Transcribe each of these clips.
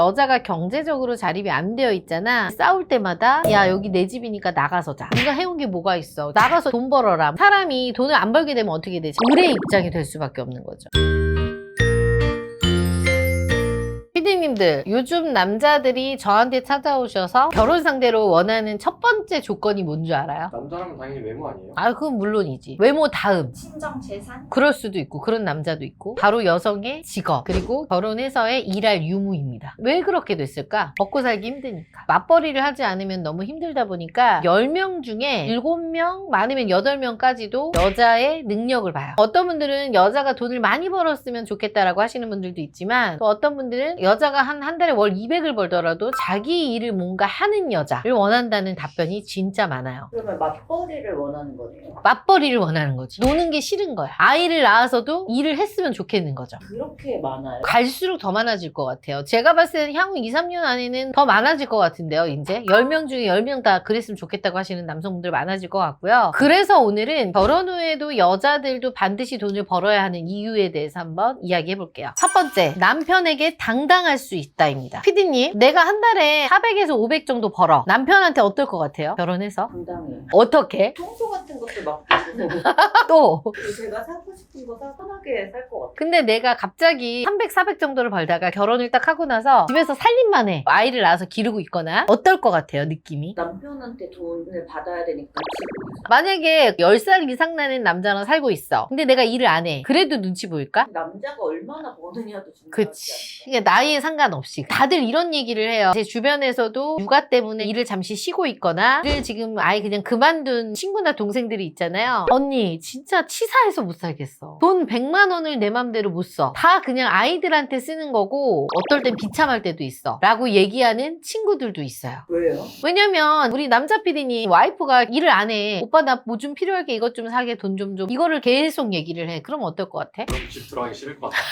여자가 경제적으로 자립이 안 되어 있잖아. 싸울 때마다 야 여기 내 집이니까 나가서 자. 네가 해온 게 뭐가 있어. 나가서 돈 벌어라. 사람이 돈을 안 벌게 되면 어떻게 되지? 을의 입장이 될 수밖에 없는 거죠. 피디님들, 요즘 남자들이 저한테 찾아오셔서 결혼 상대로 원하는 첫 번째 조건이 뭔지 알아요? 남자라면 당연히 외모 아니에요? 아, 그건 물론이지. 외모 다음. 친정 재산? 그럴 수도 있고 그런 남자도 있고 바로 여성의 직업 그리고 결혼해서의 일할 유무입니다. 왜 그렇게 됐을까? 먹고 살기 힘드니까. 맞벌이를 하지 않으면 너무 힘들다 보니까 10명 중에 7명 많으면 8명까지도 여자의 능력을 봐요. 어떤 분들은 여자가 돈을 많이 벌었으면 좋겠다라고 하시는 분들도 있지만 또 어떤 분들은 여자가 한 달에 월 200을 벌더라도 자기 일을 뭔가 하는 여자를 원한다는 답변이 진짜 많아요. 그러면 맞벌이를 원하는 거네요. 맞벌이를 원하는 거지. 노는 게 싫은 거야. 아이를 낳아서도 일을 했으면 좋겠는 거죠. 그렇게 많아요? 갈수록 더 많아질 것 같아요. 제가 봤을 때는 향후 2, 3년 안에는 더 많아질 것 같은데요. 이제 10명 중에 10명 다 그랬으면 좋겠다고 하시는 남성분들 많아질 것 같고요. 그래서 오늘은 결혼 후에도 여자들도 반드시 돈을 벌어야 하는 이유에 대해서 한번 이야기해 볼게요. 첫 번째, 남편에게 당당할 수 있다입니다. 피디님, 내가 한 달에 400에서 500 정도 벌어. 남편한테 어떨 것 같아요? 결혼해서? 당당해요. 어떻게? 청소 같은 것도 맡기고 또 그리고 제가 사고 싶은 거 편하게 살 것 같아요. 근데 내가 갑자기 300, 400 정도를 벌다가 결혼을 딱 하고 나서 집에서 살림만 해. 아이를 낳아서 기르고 있거나 어떨 것 같아요, 느낌이? 남편한테 돈을 받아야 되니까 지금 만약에 10살 이상 나는 남자랑 살고 있어. 근데 내가 일을 안 해. 그래도 눈치 보일까? 남자가 얼마나 버느냐도 중요하지 그치. 않을까? 그러니까 나이에 상관없이. 다들 이런 얘기를 해요. 제 주변에서도 육아 때문에 일을 잠시 쉬고 있거나 일을 지금 아예 그냥 그만둔 친구나 동생들이 있잖아요. 언니, 진짜 치사해서 못 살겠어. 돈 100만 원을 내 맘대로 못 써. 다 그냥 아이들한테 쓰는 거고 어떨 땐 비참할 때도 있어. 라고 얘기하는 친구들도 있어요. 왜요? 왜냐면 우리 남자 PD님 와이프가 일을 안 해. 오빠 나 뭐 좀 필요할 게 이것 좀 사게 돈 좀 줘. 이거를 계속 얘기를 해. 그럼 어떨 것 같아? 그럼 집 들어가기 싫을 것 같아요.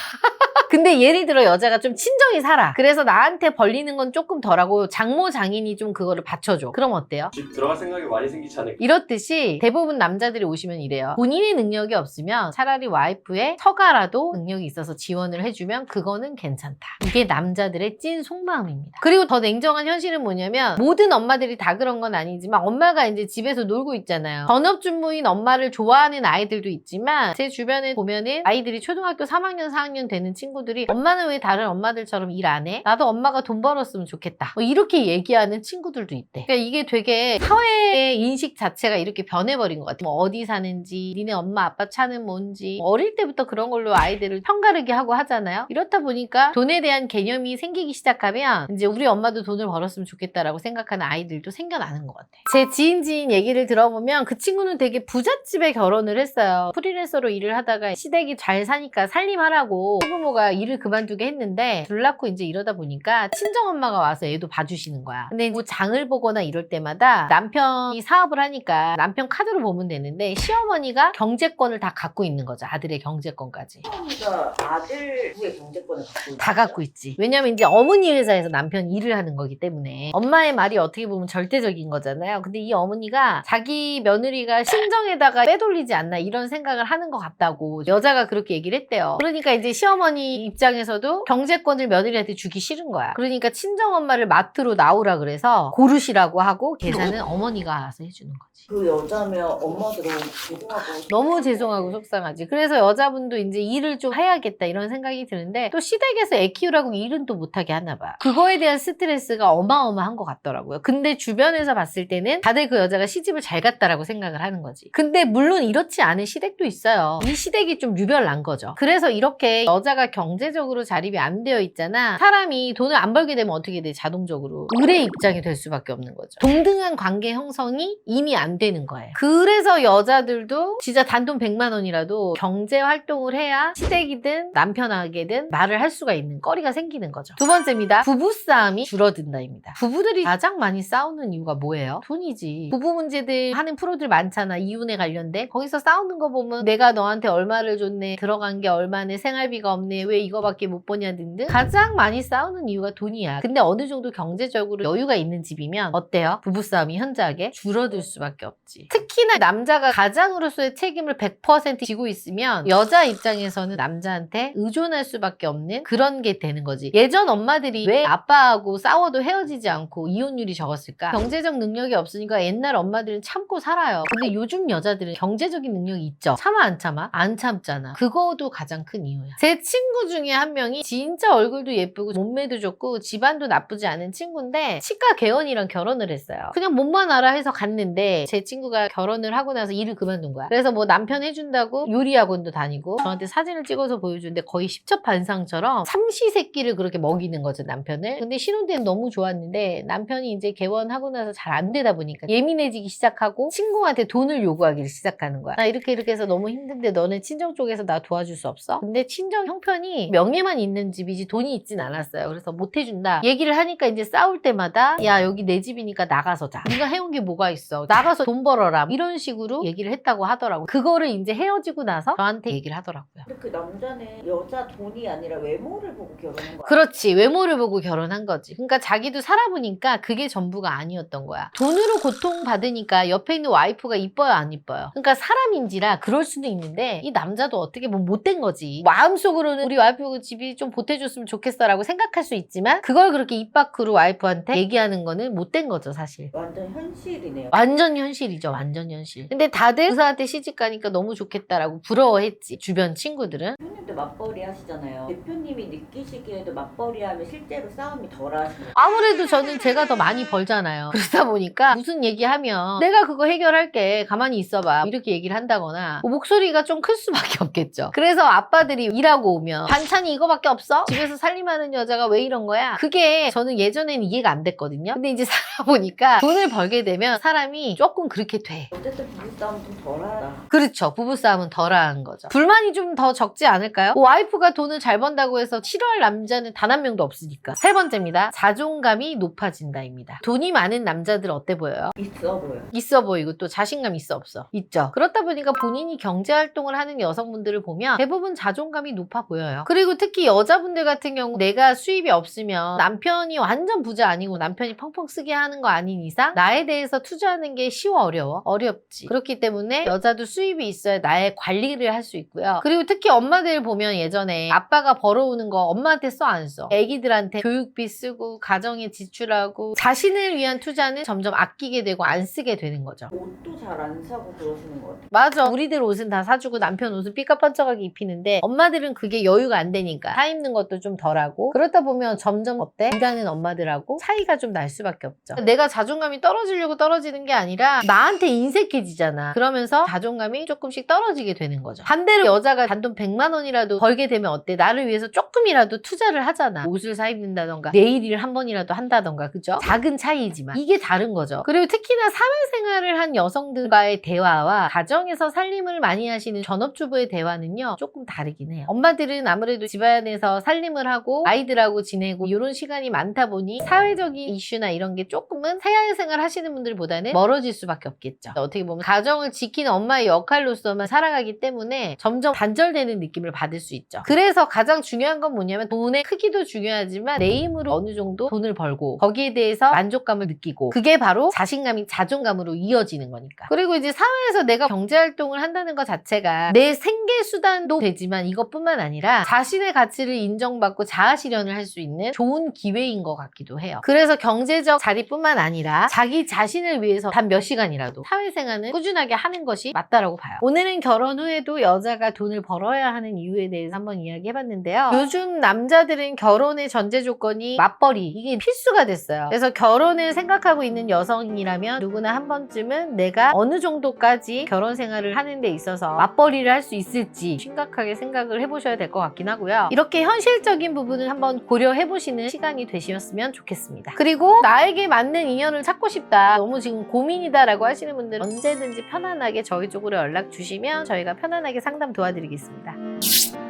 근데 예를 들어 여자가 좀 친정이 살아. 그래서 나한테 벌리는 건 조금 덜하고 장모 장인이 좀 그거를 받쳐줘. 그럼 어때요? 집 들어갈 생각이 많이 생기지 않을까? 이렇듯이 대부분 남자들이 오시면 이래요. 본인의 능력이 없으면 차라리 와이프의 처가라도 능력이 있어서 지원을 해주면 그거는 괜찮다. 이게 남자들의 찐 속마음입니다. 그리고 더 냉정한 현실은 뭐냐면 모든 엄마들이 다 그런 건 아니지만 엄마가 이제 집에서 놀고 있잖아요. 전업주부인 엄마를 좋아하는 아이들도 있지만 제 주변에 보면은 아이들이 초등학교 3학년, 4학년 되는 친구들이 엄마는 왜 다른 엄마들처럼 일 안 해? 나도 엄마가 돈 벌었으면 좋겠다. 뭐 이렇게 얘기하는 친구들도 있대. 그러니까 이게 되게 사회의 인식 자체가 이렇게 변해버린 것 같아. 뭐 어디 사는지, 니네 엄마 아빠 차는 뭔지 어릴 때부터 그런 걸로 아이들을 편가르게 하고 하잖아요. 이렇다 보니까 돈에 대한 개념이 생기기 시작하면 이제 우리 엄마도 돈을 벌었으면 좋겠다라고 생각하는 아이들도 생겨나는 것 같아. 제 지인 얘기를 들어보면 그 친구는 되게 부잣집에 결혼을 했어요. 프리랜서로 일을 하다가 시댁이 잘 사니까 살림하라고 부모가 일을 그만두게 했는데 둘 낳고 이제 이러다 보니까 친정엄마가 와서 애도 봐주시는 거야. 근데 뭐 장을 보거나 이럴 때마다 남편이 사업을 하니까 남편 카드로 보면 되는데 시어머니가 경제권을 다 갖고 있는 거죠. 아들의 경제권까지. 시어머니가 아들의 경제권을 갖고 있는 다 갖고 있지. 왜냐면 이제 어머니 회사에서 남편이 일을 하는 거기 때문에 엄마의 말이 어떻게 보면 절대적인 거잖아요. 근데 이 어머니가 자기 며느리가 친정에다가 빼돌리지 않나 이런 생각을 하는 것 같다고 여자가 그렇게 얘기를 했대요. 그러니까 이제 시어머니 입장에서도 경제권을 며느리한테 주기 싫은 거야. 그러니까 친정엄마를 마트로 나오라 그래서 고르시라고 하고 계산은 어머니가 알아서 해주는 거지. 그 여자면 엄마도 너무 죄송하고 너무 죄송하고 속상하지. 그래서 여자분도 이제 일을 좀 해야겠다 이런 생각이 드는데 또 시댁에서 애 키우라고 일은 또 못하게 하나 봐. 그거에 대한 스트레스가 어마어마한 것 같더라고요. 근데 주변에서 봤을 때는 다들 그 여자가 시집을 잘 갔다라고 생각을 하는 거지. 근데 물론 이렇지 않은 시댁도 있어요. 이 시댁이 좀 유별난 거죠. 그래서 이렇게 여자가 경제적으로 자립이 안 되어 있잖아. 사람이 돈을 안 벌게 되면 어떻게 돼? 자동적으로 을의 입장이 될 수밖에 없는 거죠. 동등한 관계 형성이 이미 안 되는 거예요. 그래서 여자들도 진짜 단돈 100만 원이라도 경제 활동을 해야 시댁이든 남편에게든 말을 할 수가 있는 거리가 생기는 거죠. 두 번째입니다. 부부싸움이 줄어든다입니다. 부부들이 가장 많이 싸우는 이유가 뭐예요? 돈이지. 부부 문제들 하는 프로들 많잖아. 이혼에 관련된. 거기서 싸우는 거 보면 내가 너한테 얼마를 줬네. 들어간 게 얼마네. 생활비가 없네. 왜 이거밖에 못 버냐 등등 가장 많이 싸우는 이유가 돈이야. 근데 어느 정도 경제적으로 여유가 있는 집이면 어때요? 부부싸움이 현저하게 줄어들 수밖에 없지. 특히나 남자가 가장으로서의 책임을 100% 지고 있으면 여자 입장에서는 남자한테 의존할 수밖에 없는 그런 게 되는 거지. 예전 엄마들이 왜 아빠하고 싸워도 헤어지지 않고 이혼율이 적었을까? 경제적 능력이 없으니까 옛날 엄마들은 참고 살아요. 근데 요즘 여자들은 경제적인 능력이 있죠. 참아 안 참아? 안 참잖아. 그거도 가장 큰 이유야. 제 친구 중에 한 명이 진짜 얼굴도 예쁘고 몸매도 좋고 집안도 나쁘지 않은 친구인데 치과 개원이랑 결혼을 했어요. 그냥 몸만 알아 해서 갔는데 제 친구가 결혼을 하고 나서 일을 그만둔 거야. 그래서 뭐 남편 해준다고 요리 학원도 다니고 저한테 사진을 찍어서 보여주는데 거의 십첩반상처럼 삼시세끼를 그렇게 먹이는 거죠, 남편을. 근데 신혼 때는 너무 좋았는데 남편이 이제 개원하고 나서 잘 안 되다 보니까 예민해지기 시작하고 친구한테 돈을 요구하기 시작하는 거야. 나 이렇게 해서 너무 힘든데 너네 친정 쪽에서 나 도와줄 수 없어? 근데 친정 형편이 명예만 있는 집이지 돈이 있진 않았어요. 그래서 못 해준다. 얘기를 하니까 이제 싸울 때마다 야 여기 내 집이니까 나가서 자. 네가 해온 게 뭐가 있어. 나가서 돈 벌어라. 이런 식으로 얘기를 했다고 하더라고요. 그거를 이제 헤어지고 나서 저한테 얘기를 하더라고요. 근데 그 남자는 여자 돈이 아니라 외모를 보고 결혼한 거야. 그렇지. 외모를 보고 결혼한 거지. 그러니까 자기도 살아보니까 그게 전부가 아니었던 거야. 돈으로 고통받으니까 옆에 있는 와이프가 이뻐요 안 이뻐요? 그러니까 사람인지라 그럴 수도 있는데 이 남자도 어떻게 보면 못된 거지. 마음속으로는 우리 와이프 집이 좀 보태줬으면 좋겠어 라고 생각할 수 있지만 그걸 그렇게 입 밖으로 와이프한테 얘기하는 거는 못된 거죠 사실. 완전 현실이네요. 완전 현실이죠. 완전 현실. 근데 다들 의사한테 시집 가니까 너무 좋겠다라고 부러워했지. 주변 친구들은. 대표님도 맞벌이 하시잖아요. 대표님이 느끼시기에도 맞벌이 하면 실제로 싸움이 덜 하시나요? 아무래도 저는 제가 더 많이 벌잖아요. 그러다 보니까 무슨 얘기하면 내가 그거 해결할게. 가만히 있어봐. 이렇게 얘기를 한다거나 목소리가 좀 클 수밖에 없겠죠. 그래서 아빠들이 일하고 오면 반찬이 이거밖에 없어? 집에서 살림하는 여자가 왜 이런 거야? 그게 저는 예전에는 이해가 안 됐거든요. 근데 이제 살아보니까 돈을 벌게 되면 사람이 조금 그렇게 돼. 어쨌든 부부싸움 좀 덜하다. 그렇죠. 부부싸움은 덜한 거죠. 불만이 좀 더 적지 않을까요? 와이프가 돈을 잘 번다고 해서 싫어할 남자는 단 한 명도 없으니까. 세 번째입니다. 자존감이 높아진다입니다. 돈이 많은 남자들 어때 보여요? 있어 보여요. 있어 보이고 또 자신감 있어 없어? 있죠. 그렇다 보니까 본인이 경제활동을 하는 여성분들을 보면 대부분 자존감이 높아 보여요. 그리고 특히 여자분들 같은 경우 내가 수입이 없으면 남편이 완전 부자 아니고 남편이 펑펑 쓰게 하는 거 아닌 이상 나에 대해서 투자하는 게 쉬워 어려워? 어렵지. 그렇기 때문에 여자도 수입이 있어야 나의 관리를 할 수 있고요. 그리고 특히 엄마들 보면 예전에 아빠가 벌어오는 거 엄마한테 써 안 써? 애기들한테 교육비 쓰고 가정에 지출하고 자신을 위한 투자는 점점 아끼게 되고 안 쓰게 되는 거죠. 옷도 잘 안 사고 그러시는 것 같아요. 맞아. 우리들 옷은 다 사주고 남편 옷은 삐까뻔쩍하게 입히는데 엄마들은 그게 여유가 안 되니까 사 입는 것도 좀 덜하고 그러다 보면 점점 어때? 일하는 엄마들하고 차이가 좀 날 수밖에 없죠. 내가 자존감이 떨어지려고 떨어지는 게 아니라 나한테 인색해지잖아. 그러면서 자존감이 조금씩 떨어지게 되는 거죠. 반대로 여자가 단돈 100만 원이라도 벌게 되면 어때? 나를 위해서 조금이라도 투자를 하잖아. 옷을 사 입는다던가 네일을 한 번이라도 한다던가 그죠? 작은 차이지만 이게 다른 거죠. 그리고 특히나 사회생활을 한 여성들과의 대화와 가정에서 살림을 많이 하시는 전업주부의 대화는요 조금 다르긴 해요. 엄마들은 아무래도 집안에서 살림을 하고 아이들하고 지내고 이런 시간이 많다 보니 사회적인 이슈나 이런 게 조금은 사회생활 하시는 분들보다는 멀어질 수밖에 없겠죠. 어떻게 보면 가정을 지키는 엄마의 역할로서만 살아가기 때문에 점점 단절되는 느낌을 받을 수 있죠. 그래서 가장 중요한 건 뭐냐면 돈의 크기도 중요하지만 내 힘으로 어느 정도 돈을 벌고 거기에 대해서 만족감을 느끼고 그게 바로 자신감이 자존감으로 이어지는 거니까. 그리고 이제 사회에서 내가 경제활동을 한다는 것 자체가 내 생계수단도 되지만 이것뿐만 아니라 자신의 가치를 인정받고 자아실현을 할 수 있는 좋은 기회인 것 같기도 해요. 그래서 경제적 자리뿐만 아니라 자기 자신을 위해서 단 몇 시간이라도 사회생활은 꾸준하게 하는 것이 맞다라고 봐요. 오늘은 결혼 후에도 여자가 돈을 벌어야 하는 이유에 대해서 한번 이야기해봤는데요. 요즘 남자들은 결혼의 전제 조건이 맞벌이 이게 필수가 됐어요. 그래서 결혼을 생각하고 있는 여성이라면 누구나 한 번쯤은 내가 어느 정도까지 결혼 생활을 하는 데 있어서 맞벌이를 할 수 있을지 심각하게 생각을 해보셔야 될 것 같긴 하고요. 이렇게 현실적인 부분을 한번 고려해보시는 시간이 되셨으면 좋겠습니다. 그리고 나에게 맞는 인연을 찾고 싶다, 너무 지금 고민이다 라고 하시는 분들은 언제든지 편안하게 저희 쪽으로 연락 주시면 저희가 편안하게 상담 도와드리겠습니다.